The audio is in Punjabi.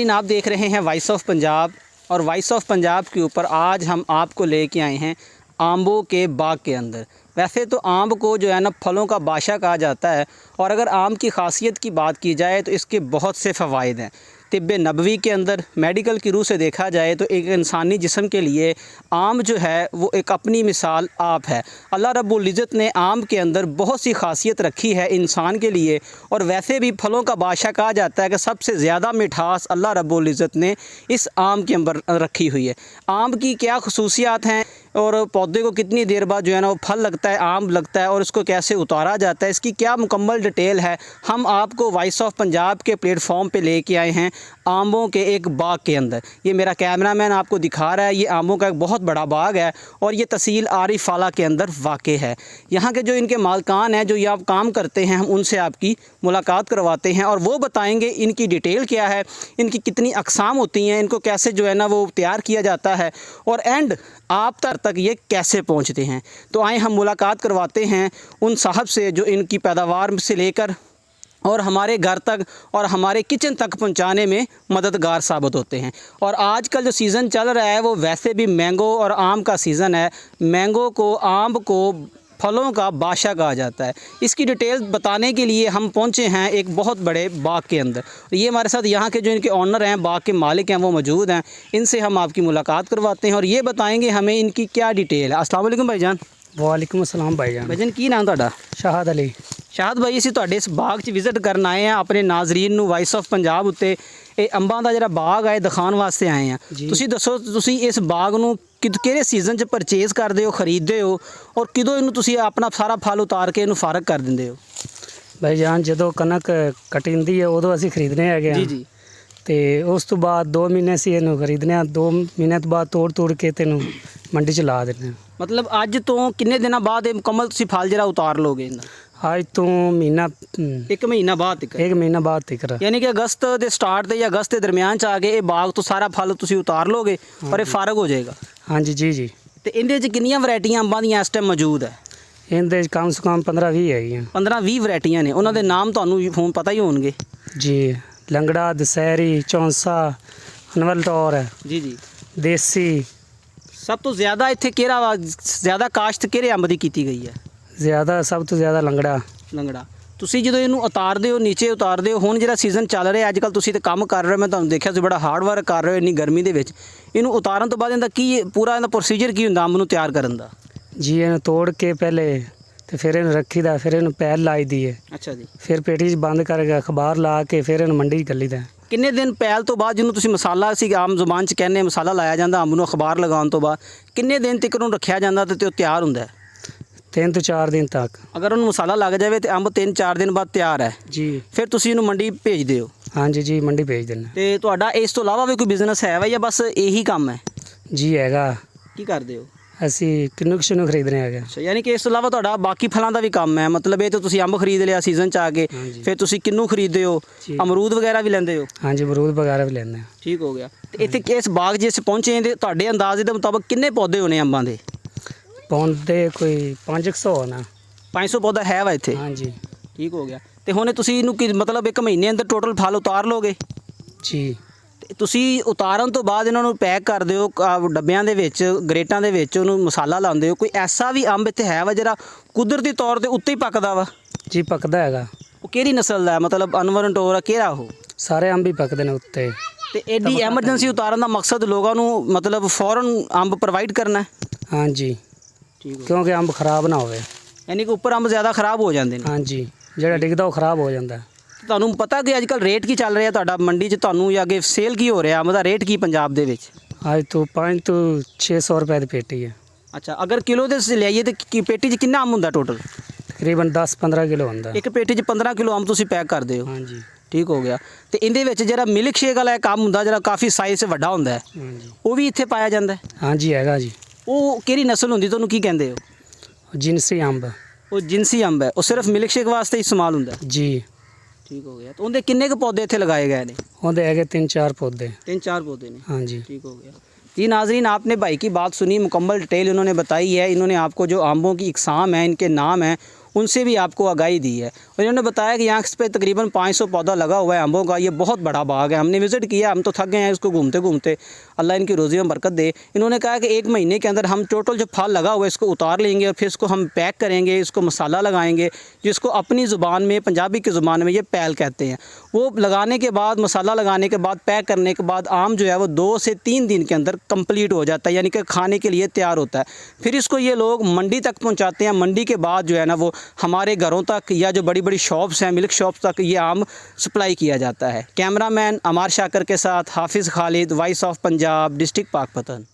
नाजरीन, आप देख रहे हैं वॉइस ऑफ पंजाब और वॉइस ऑफ पंजाब के ऊपर आज हम आपको लेके आए हैं आम्बों के बाग के अंदर। वैसे तो आम को जो है ना फलों का बादशाह कहा जाता है और अगर आम की खासियत की बात की जाए तो इसके बहुत से फ़वाइद हैं। तिब्ब नबवी के अंदर मेडिकल की रूह से देखा जाए तो एक इंसानी जिस्म के लिए आम जो है वो एक अपनी मिसाल आप है। अल्लाह रब्बुल इज़्ज़त ने आम के अंदर बहुत सी खासियत रखी है इंसान के लिए और वैसे भी फलों का बादशाह कहा जाता है कि सबसे ज़्यादा मिठास अल्लाह रब्बुल इज़्ज़त ने इस आम के अंदर रखी हुई है। आम की क्या खसूसियात हैं और पौधे को कितनी देर बाद जो है ना वो फल लगता है, आम लगता है और उसको कैसे उतारा जाता है, इसकी क्या मुकम्मल डिटेल है, हम आपको वॉइस ऑफ पंजाब के प्लेटफॉर्म पे लेके आए हैं आम्बों के एक बाग के अंदर। ये मेरा कैमरामैन आपको दिखा रहा है, ये आम्बों का एक बहुत बड़ा बाग है और ये तहसील आरिफ वाला के अंदर वाक़ है। यहाँ के जो इनके मालकान हैं जो ये आप काम करते हैं, हम उनसे आपकी मुलाकात करवाते हैं और वो बताएँगे इनकी डिटेल क्या है, इनकी कितनी अक़साम होती हैं, इनको कैसे जो है ना वो तैयार किया जाता है और एंड आप तक ये कैसे पहुंचते हैं। तो आए हम मुलाकात करवाते हैं उन साहब से जो इनकी पैदावार से लेकर और हमारे घर तक और हमारे किचन तक पहुंचाने में मददगार साबित होते हैं। और आजकल जो सीज़न चल रहा है वो वैसे भी मैंगो और आम का सीज़न है। मैंगो को, आम को फलों का बादशाह कहा जाता है। इसकी डिटेल बताने के लिए हम पहुंचे हैं एक बहुत बड़े बाग के अंदर। ये हमारे साथ यहाँ के जो इनके ऑनर हैं, बाग के मालिक हैं, वो मौजूद हैं। इनसे हम आपकी मुलाकात करवाते हैं और ये बताएंगे हमें इनकी क्या डिटेल है। अस्सलाम वालेकुम भाईजान। वालेकुम अस्सलाम भाईजान। भाईजान की नाम तुहाडा? शाहद अली। शाहद भाई, ਅਸੀਂ ਤੁਹਾਡੇ ਇਸ ਬਾਗ 'ਚ ਵਿਜ਼ਿਟ ਕਰਨ ਆਏ ਆ ਆਪਣੇ ਨਾਜ਼ਰੀਨ ਨੂੰ ਵਾਇਸ ਆਫ ਪੰਜਾਬ ਉੱਤੇ ਇਹ ਅੰਬਾਂ ਦਾ ਜਿਹੜਾ ਬਾਗ ਹੈ ਦਿਖਾਉਣ ਵਾਸਤੇ ਆਏ ਆ। ਤੁਸੀਂ ਦੱਸੋ ਤੁਸੀਂ ਇਸ ਬਾਗ ਨੂੰ ਕਿਹੜੇ ਸੀਜ਼ਨ 'ਚ ਪਰਚੇਜ਼ ਕਰਦੇ ਹੋ, ਖਰੀਦਦੇ ਹੋ ਔਰ ਕਿਦੋਂ ਇਹਨੂੰ ਤੁਸੀਂ ਆਪਣਾ ਸਾਰਾ ਫਲ ਉਤਾਰ ਕੇ ਇਹਨੂੰ ਫਾਰਗ ਕਰ ਦਿੰਦੇ ਹੋ? ਭਾਈਜਾਨ ਜਦੋਂ ਕਣਕ ਕਟਿੰਦੀ ਹੈ ਉਦੋਂ ਅਸੀਂ ਖਰੀਦਨੇ ਹੈਗੇ ਆ। ਜੀ। ਤੇ ਉਸ ਤੋਂ ਬਾਅਦ 2 ਮਹੀਨੇ ਅਸੀਂ ਇਹਨੂੰ ਖਰੀਦਨੇ ਆ। 2 ਮਹੀਨੇ ਤੋਂ ਬਾਅਦ ਤੋੜ ਕੇ ਤੈਨੂੰ ਮੰਡੀ 'ਚ ਲਾ ਦਿੰਦੇ ਆ। ਮਤਲਬ ਅੱਜ ਤੋਂ ਕਿੰਨੇ ਦਿਨਾਂ ਬਾਅਦ ਇਹ ਮੁਕੰਮਲ ਤੁਸੀਂ ਫਲ ਜਿਹੜਾ ਉਤਾਰ ਲੋਗੇ ਇਹਦਾ? ਅੱਜ ਤੋਂ ਮਹੀਨਾ 1 ਮਹੀਨਾ ਬਾਅਦ ਤੱਕ। 1 ਮਹੀਨਾ ਬਾਅਦ ਤੱਕ। ਯਾਨੀ ਕਿ ਅਗਸਤ ਦੇ ਸਟਾਰਟ ਤੇ ਜਾਂ ਅਗਸਤ ਦੇ ਦਰਮਿਆਨ 'ਚ ਆ ਕੇ ਇਹ ਬਾਗ ਤੋਂ ਸਾਰਾ ਫਲ ਤੁਸੀਂ ਉਤਾਰ ਲੋਗੇ ਔਰ ਇਹ ਫਾਰਗ ਹੋ ਜਾਏਗਾ। ਹਾਂਜੀ ਜੀ। ਤੇ ਇਹਦੇ 'ਚ ਕਿੰਨੀਆਂ ਵੈਰਾਈਟੀਆਂ ਅੰਬਾਂ ਦੀਆਂ ਇਸ ਟਾਈਮ ਮੌਜੂਦ ਹੈ? ਇਹਦੇ 'ਚ ਕਮ ਸੇ ਕਮ 15-20 ਹੈਗੀਆਂ। 15-20 ਵੈਰਾਈਟੀਆਂ ਨੇ। ਉਹਨਾਂ ਦੇ ਨਾਮ ਤੁਹਾਨੂੰ ਫੋਨ ਪਤਾ ਹੀ ਹੋਣਗੇ। ਜੀ, ਲੰਗੜਾ, ਦਸਹਿਰੀ, ਚੌਂਸਾ, ਅਨਵਲ ਟੌਰ ਹੈ ਜੀ। ਦੇਸੀ। ਸਭ ਤੋਂ ਜ਼ਿਆਦਾ ਇੱਥੇ ਕਿਹੜਾ ਜ਼ਿਆਦਾ ਕਾਸ਼ਤ ਕਿਹੜੇ ਅੰਬ ਦੀ ਕੀਤੀ ਗਈ ਹੈ? ਜ਼ਿਆਦਾ ਸਭ ਤੋਂ ਜ਼ਿਆਦਾ ਲੰਗੜਾ। ਤੁਸੀਂ ਜਦੋਂ ਇਹਨੂੰ ਉਤਾਰਦੇ ਹੋ, ਨੀਚੇ ਉਤਾਰਦੇ ਹੋ, ਹੁਣ ਜਿਹੜਾ ਸੀਜ਼ਨ ਚੱਲ ਰਿਹਾ ਅੱਜ ਕੱਲ੍ਹ ਤੁਸੀਂ ਤਾਂ ਕੰਮ ਕਰ ਰਹੇ ਹੋ, ਮੈਂ ਤੁਹਾਨੂੰ ਦੇਖਿਆ ਤੁਸੀਂ ਬੜਾ ਹਾਰਡ ਵਰਕ ਕਰ ਰਹੇ ਹੋ ਇੰਨੀ ਗਰਮੀ ਦੇ ਵਿੱਚ। ਇਹਨੂੰ ਉਤਾਰਨ ਤੋਂ ਬਾਅਦ ਇਹਦਾ ਕੀ ਪੂਰਾ ਇਹਦਾ ਪ੍ਰੋਸੀਜਰ ਕੀ ਹੁੰਦਾ ਅੰਬ ਨੂੰ ਤਿਆਰ ਕਰਨ ਦਾ? ਜੀ, ਇਹਨੂੰ ਤੋੜ ਕੇ ਪਹਿਲੇ ਤੇ ਫਿਰ ਇਹਨੂੰ ਰੱਖੀਦਾ, ਫਿਰ ਇਹਨੂੰ ਪੈਲ ਲਾਈ ਦੀ ਹੈ। ਅੱਛਾ ਜੀ। ਫਿਰ ਪੇਟੀ 'ਚ ਬੰਦ ਕਰਕੇ ਅਖਬਾਰ ਲਾ ਕੇ ਫਿਰ ਇਹਨੂੰ ਮੰਡੀ 'ਚ ਘੱਲੀਦਾ। ਕਿੰਨੇ ਦਿਨ ਪੈਲ ਤੋਂ ਬਾਅਦ ਜਿਹਨੂੰ ਤੁਸੀਂ ਮਸਾਲਾ ਸੀ ਆਮ ਜ਼ੁਬਾਨ 'ਚ ਕਹਿੰਦੇ ਮਸਾਲਾ ਲਾਇਆ ਜਾਂਦਾ ਅੰਬ ਨੂੰ ਅਖਬਾਰ ਲਗਾਉਣ ਤੋਂ ਬਾਅਦ ਕਿੰਨੇ ਦਿਨ ਤੱਕ ਉਹਨੂੰ ਰੱਖਿਆ ਜਾਂਦਾ ਤੇ ਉਹ ਤਿਆਰ ਹੁੰਦਾ? 3 ਤੋਂ 4 ਦਿਨ ਤੱਕ। ਅਗਰ ਉਹਨੂੰ ਮਸਾਲਾ ਲੱਗ ਜਾਵੇ ਤੇ ਅੰਬ 3-4 ਦਿਨ ਬਾਅਦ ਤਿਆਰ ਹੈ ਜੀ। ਫਿਰ ਤੁਸੀਂ ਇਹਨੂੰ ਮੰਡੀ ਭੇਜਦੇ ਹੋ? ਹਾਂਜੀ ਜੀ, ਮੰਡੀ ਭੇਜ ਦਿੰਦੇ। ਤੇ ਤੁਹਾਡਾ ਇਸ ਤੋਂ ਇਲਾਵਾ ਵੀ ਕੋਈ ਬਿਜ਼ਨਸ ਹੈ ਵਾ ਜਾਂ ਬਸ ਇਹੀ ਕੰਮ ਹੈ? ਜੀ ਹੈਗਾ। ਕੀ ਕਰਦੇ ਹੋ? ਅਸੀਂ ਕਿੰਨੂ ਖਰੀਦਣੇ ਹੈਗੇ। ਅੱਛਾ, ਯਾਨੀ ਕਿ ਇਸ ਤੋਂ ਇਲਾਵਾ ਤੁਹਾਡਾ ਬਾਕੀ ਫਲਾਂ ਦਾ ਵੀ ਕੰਮ ਹੈ। ਮਤਲਬ ਇਹ ਤਾਂ ਤੁਸੀਂ ਅੰਬ ਖਰੀਦ ਲਿਆ ਸੀਜ਼ਨ 'ਚ ਆ ਕੇ, ਫਿਰ ਤੁਸੀਂ ਕਿੰਨੂ ਖਰੀਦਦੇ ਹੋ, ਅਮਰੂਦ ਵਗੈਰਾ ਵੀ ਲੈਂਦੇ ਹੋ? ਹਾਂਜੀ, ਅਮਰੂਦ ਵਗੈਰਾ ਵੀ ਲੈਂਦੇ ਹਾਂ। ਠੀਕ ਹੋ ਗਿਆ। ਤੇ ਇੱਥੇ ਇਸ ਬਾਗ ਜੇ ਅਸੀਂ ਪਹੁੰਚੇ ਤੇ ਤੁਹਾਡੇ ਅੰਦਾਜ਼ੇ ਦੇ ਮੁਤਾਬਕ ਕਿੰਨੇ ਪੌਦੇ ਹੋਣੇ ਅੰਬਾਂ ਦੇ? ਪੌਦੇ ਕੋਈ 500 ਹੋਣਾ। 500 ਪੌਦਾ ਹੈ ਵਾ ਇੱਥੇ? ਹਾਂਜੀ। ਠੀਕ ਹੋ ਗਿਆ। ਤੇ ਹੁਣ ਤੁਸੀਂ ਇਹਨੂੰ ਮਤਲਬ 1 ਮਹੀਨੇ ਅੰਦਰ ਟੋਟਲ ਫਲ ਉਤਾਰ ਲੋਗੇ? ਜੀ। ਤੇ ਤੁਸੀਂ ਉਤਾਰਨ ਤੋਂ ਬਾਅਦ ਇਹਨਾਂ ਨੂੰ ਪੈਕ ਕਰਦੇ ਹੋ ਡੱਬਿਆਂ ਦੇ ਵਿੱਚ, ਗਰੇਟਾਂ ਦੇ ਵਿੱਚ, ਉਹਨੂੰ ਮਸਾਲਾ ਲਾਉਂਦੇ ਹੋ। ਕੋਈ ਐਸਾ ਵੀ ਅੰਬ ਇੱਥੇ ਹੈ ਵਾ ਜਿਹੜਾ ਕੁਦਰਤੀ ਤੌਰ 'ਤੇ ਉੱਤੇ ਹੀ ਪੱਕਦਾ ਵਾ? ਜੀ, ਪੱਕਦਾ ਹੈਗਾ। ਉਹ ਕਿਹੜੀ ਨਸਲ ਦਾ? ਮਤਲਬ ਅਨਵਰ ਟੋਰ ਕਿਹੜਾ ਉਹ? ਸਾਰੇ ਅੰਬ ਹੀ ਪੱਕਦੇ ਨੇ ਉੱਤੇ। ਤੇ ਐਡੀ ਐਮਰਜੈਂਸੀ ਉਤਾਰਨ ਦਾ ਮਕਸਦ ਲੋਕਾਂ ਨੂੰ ਮਤਲਬ ਫੌਰਨ ਅੰਬ ਪ੍ਰੋਵਾਈਡ ਕਰਨਾ? ਹਾਂਜੀ। ਠੀਕ। ਕਿਉਂਕਿ ਅੰਬ ਖਰਾਬ ਨਾ ਹੋਵੇ। ਯਾਨੀ ਕਿ ਉੱਪਰ ਅੰਬ ਜ਼ਿਆਦਾ ਖਰਾਬ ਹੋ ਜਾਂਦੇ ਨੇ? ਹਾਂਜੀ, ਜਿਹੜਾ ਡਿੱਗਦਾ ਉਹ ਖਰਾਬ ਹੋ ਜਾਂਦਾ। ਤੁਹਾਨੂੰ ਪਤਾ ਕਿ ਅੱਜ ਕੱਲ੍ਹ ਰੇਟ ਕੀ ਚੱਲ ਰਿਹਾ ਤੁਹਾਡਾ ਮੰਡੀ 'ਚ? ਤੁਹਾਨੂੰ ਜਾਂ ਅੱਗੇ ਸੇਲ ਕੀ ਹੋ ਰਿਹਾ ਅੰਬ ਦਾ ਰੇਟ ਕੀ ਪੰਜਾਬ ਦੇ ਵਿੱਚ? ਅੱਜ ਤੋਂ 5 ਤੋਂ 600 ਰੁਪਏ ਦੀ ਪੇਟੀ ਹੈ। ਅੱਛਾ, ਅਗਰ ਕਿਲੋ ਦੇ ਲਿਆਈਏ ਤਾਂ ਪੇਟੀ 'ਚ ਕਿੰਨਾ ਅੰਬ ਹੁੰਦਾ ਟੋਟਲ? ਤਕਰੀਬਨ 10-15 ਕਿਲੋ ਹੁੰਦਾ। ਇੱਕ ਪੇਟੀ 'ਚ 15 ਕਿਲੋ ਅੰਬ ਤੁਸੀਂ ਪੈਕ ਕਰਦੇ ਹੋ? ਹਾਂਜੀ। ਠੀਕ ਹੋ ਗਿਆ। ਤੇ ਇਹਦੇ ਵਿੱਚ ਜਿਹੜਾ ਮਿਲਕ ਸ਼ੇਕ ਵਾਲਾ ਕੰਮ ਹੁੰਦਾ ਜਿਹੜਾ ਕਾਫੀ ਸਾਈਜ਼ ਵੱਡਾ ਹੁੰਦਾ ਹੈ, ਉਹ ਵੀ ਇੱਥੇ ਪਾਇਆ ਜਾਂਦਾ? ਹਾਂਜੀ ਹੈਗਾ ਜੀ। ਉਹ ਕਿਹੜੀ ਨਸਲ ਹੁੰਦੀ, ਤੁਹਾਨੂੰ ਕੀ ਕਹਿੰਦੇ ਹੋ? ਜਿਨਸੀ ਅੰਬ। ਉਹ ਜਿਨਸੀ ਅੰਬ ਹੈ, ਉਹ ਸਿਰਫ ਮਿਲਕ ਸ਼ੇਕ ਵਾਸਤੇ ਇਸਤੇਮਾਲ ਹੁੰਦਾ? ਜੀ। ठीक हो गया। तो उनके किन्ने के पौधे इतने लगाए गए हैं? उनके है 3-4 पौधे। 3-4 पौधे ने? हाँ जी। ठीक हो गया। जी नाजरीन, आपने भाई की बात सुनी, मुकम्मल डिटेल उन्होंने बताई है। इन्होंने आपको जो आम्बों की इकसाम है, इनके नाम हैं, उनसे भी आपको आगाही दी है। और इन्होंने बताया कि यहाँ पे तकरीबन 500 पौधा लगा हुआ है आंबों का, ये बहुत बड़ा बाग है। हमने विज़िट किया, हम तो थक गए हैं इसको घूमते घूमते, अल्लाह इनकी रोज़ी में बरकत दे। इन्होंने कहा कि 1 महीने के अंदर हम टोटल जो फल लगा हुआ है इसको उतार लेंगे और फिर इसको हम पैक करेंगे, इसको मसाला लगाएंगे, जिसको अपनी ज़ुबान में, पंजाबी की ज़ुबान में ये पैल कहते हैं। वो लगाने के बाद, मसाला लगाने के बाद, पैक करने के बाद आम जो है वो 2 से 3 दिन के अंदर कंप्लीट हो जाता है, यानी कि खाने के लिए तैयार होता है। फिर इसको ये लोग मंडी तक पहुंचाते हैं। मंडी के बाद जो है ना वो हमारे घरों तक या जो बड़ी बड़ी शॉप्स हैं, मिल्क शॉप्स तक ये आम सप्लाई किया जाता है। कैमरामैन अमार शाकर के साथ हाफिज़ Khalid, voice of Punjab, district Pakpattan.